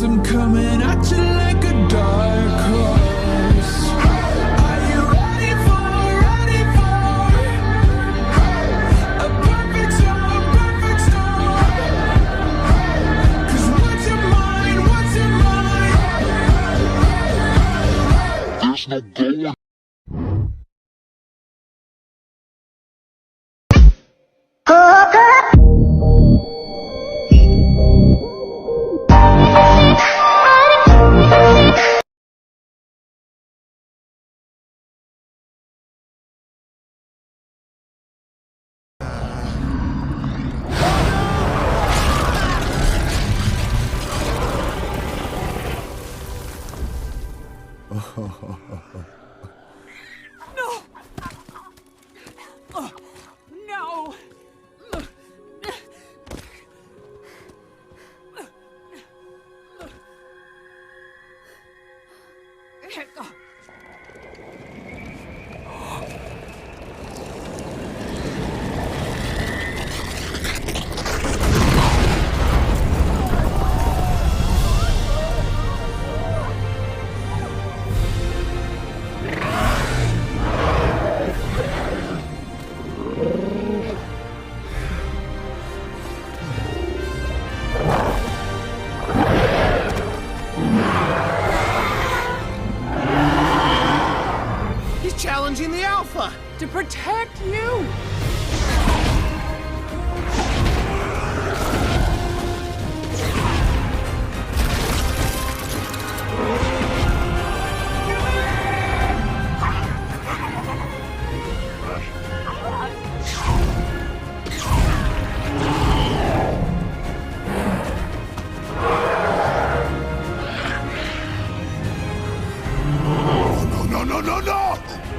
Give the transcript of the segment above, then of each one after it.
I'm coming at you like a dark horse. Are you ready for a perfect storm, perfect storm? 'Cause what's in mind, what's in mind? There's no going. No! No! Challenging the Alpha To protect you!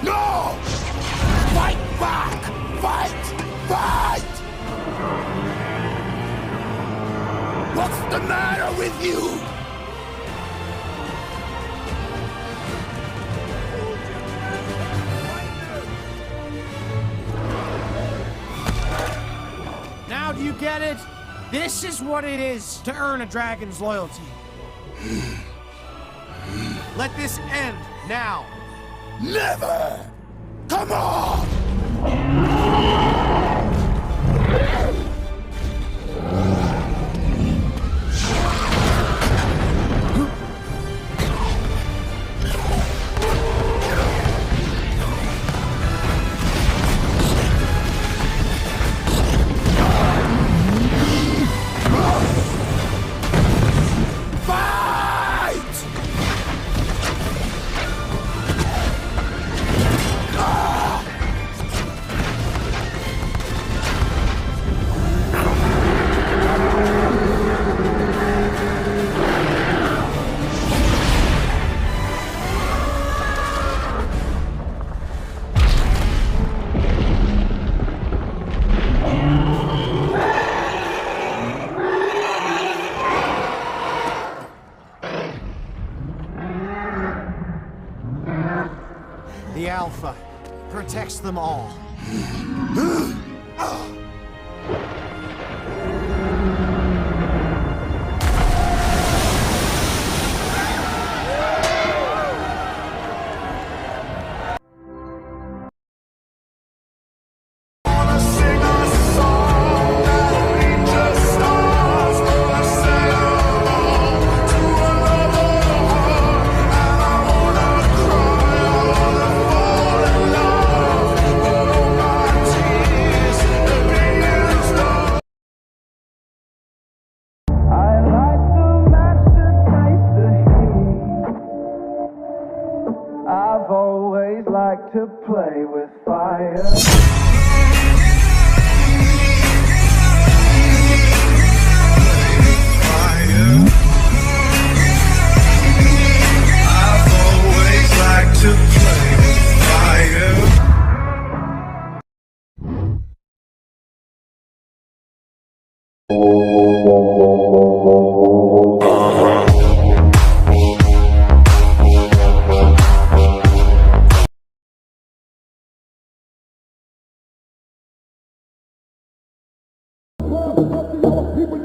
No! Fight back! Fight! Fight! What's the matter with you? Now do you get it? This is what it is to earn a dragon's loyalty. Let this end now. Never! Come on! The Alpha protects them all. I've always liked to play with fire. I've always liked to play with fire. People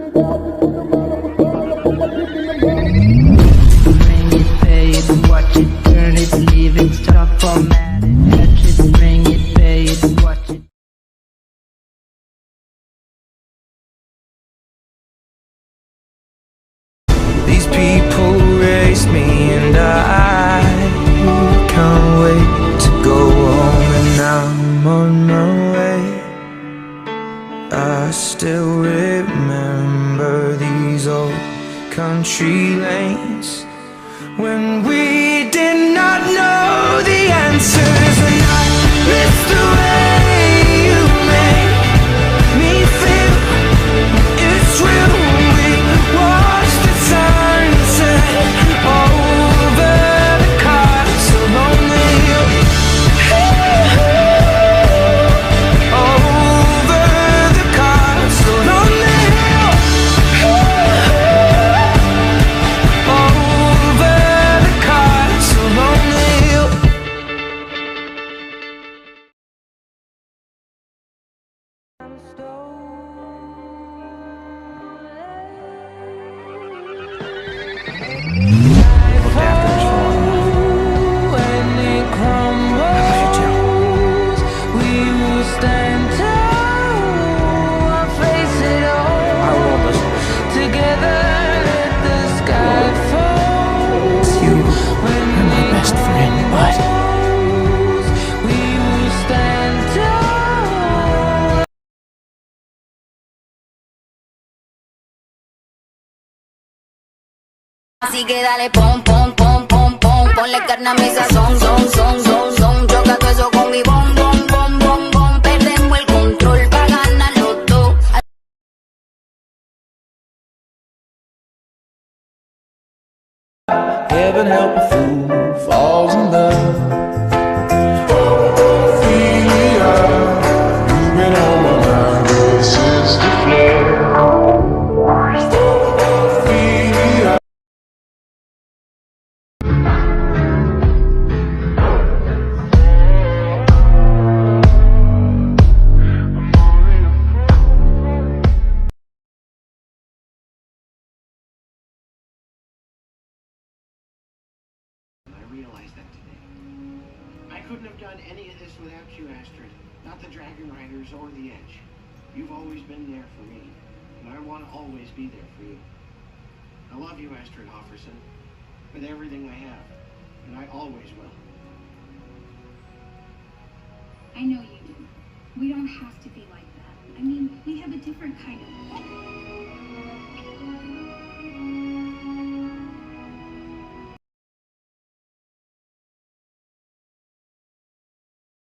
These people race me and I can't wait to go home. And I'm on my way. I still remember these old country lanes when we did not know the answers. And I miss the way you make me feel. It's real when we watch the sunset over the castle on the hill. Over the castle on the hill. Over the castle on the hill. When it crumbles, we will stand tall and face it all. Together let the sky fall. You are my best friend, but We will stand tall. Así que dale pom, pom, pom, pom, pom. Ponle carne a mi sazón, son, son, son, son. Choca todo eso con mi bom, bom, bom, bom, bom. Perdemos el control pa' ganar los dos. Heaven help a fool falls in love. Ophelia, you've been on my mind ever since the flood. Ophelia. I realized that today. I couldn't have done any of this without you, Astrid. Not the Dragon Riders or the Edge. You've always been there for me, and I want to always be there for you. I love you, Astrid Hofferson, with everything I have, and I always will. I know you do. We don't have to be like that. I mean, we have a different kind of...